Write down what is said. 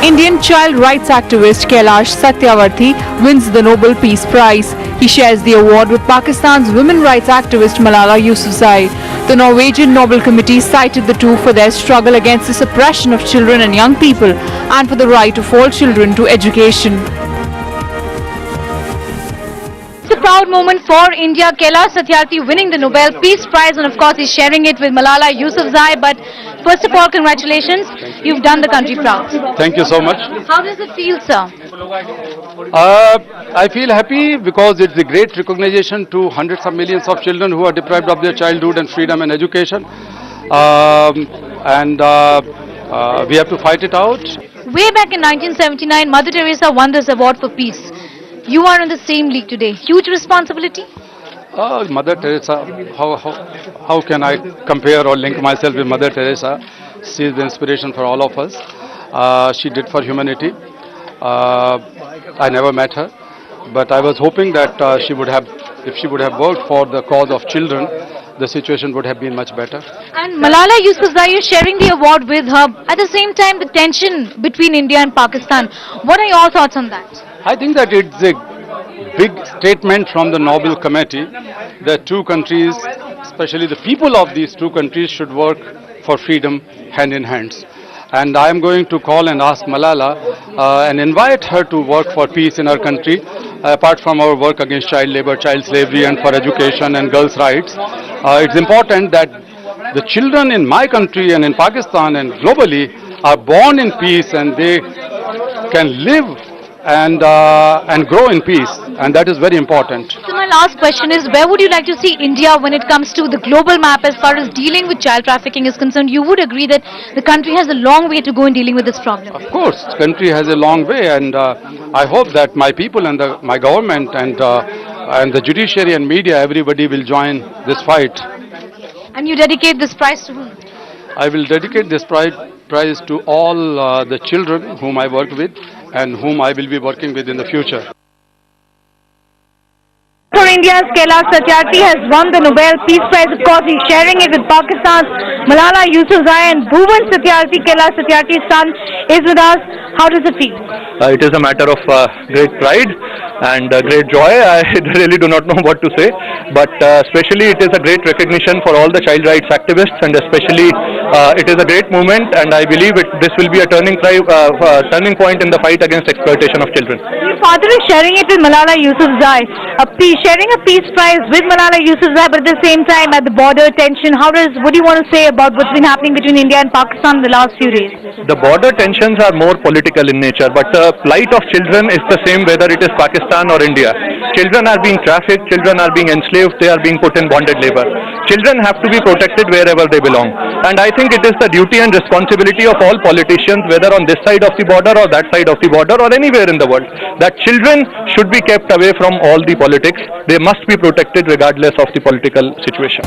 Indian child rights activist Kailash Satyavarthi wins the Nobel Peace Prize. He shares the award with Pakistan's women rights activist Malala Yousafzai. The Norwegian Nobel Committee cited the two for their struggle against the suppression of children and young people and for the right of all children to education. It's a proud moment for India. Kailash Satyavarthi winning the Nobel Peace Prize, and of course he's sharing it with Malala Yousafzai. But first of all, congratulations. You've done the country proud. Thank you so much. How does it feel, sir? I feel happy because it's a great recognition to hundreds of millions of children who are deprived of their childhood and freedom and education. We have to fight it out. Way back in 1979, Mother Teresa won this award for peace. You are in the same league today. Huge responsibility? Mother Teresa, how can I compare or link myself with Mother Teresa? She is the inspiration for all of us. She did for humanity. I never met her, but I was hoping that if she would have worked for the cause of children, the situation would have been much better. And Malala Yousafzai is sharing the award with her. At the same time, the tension between India and Pakistan. What are your thoughts on that? I think that it's a big statement from the Nobel Committee that two countries, especially the people of these two countries, should work for freedom hand in hand. And I am going to call and ask Malala and invite her to work for peace in our country, apart from our work against child labor, child slavery, and for education and girls' rights. It's important that the children in my country and in Pakistan and globally are born in peace and they can live and grow in peace, and that is very important. So my last question is, where would you like to see India when it comes to the global map as far as dealing with child trafficking is concerned? You would agree that the country has a long way to go in dealing with this problem? Of course, the country has a long way, and I hope that my people and my government and the judiciary and media, everybody will join this fight. And you dedicate this prize to whom? I will dedicate this prize to all the children whom I work with and whom I will be working with in the future. For India's Kailash Satyavarthi has won the Nobel Peace Prize. Of course, he's sharing it with Pakistan's Malala Yousafzai, and Bhuvan Satyavarthi, Kailash Satyavarthi's son, is with us. How does it feel? It is a matter of great pride and great joy. I really do not know what to say, but especially it is a great recognition for all the child rights activists, and especially it is a great moment, and I believe this will be a turning point in the fight against exploitation of children. Your father is sharing it with Malala Yousafzai, sharing a peace prize with Malala Yousafzai, but at the same time at the border tension. What do you want to say about what's been happening between India and Pakistan in the last few days? The border tensions are more political in nature, but the plight of children is the same whether it is Pakistan or India. Children are being trafficked, children are being enslaved, they are being put in bonded labor. Children have to be protected wherever they belong. And I think it is the duty and responsibility of all politicians, whether on this side of the border or that side of the border or anywhere in the world, that children should be kept away from all the politics. They must be protected regardless of the political situation.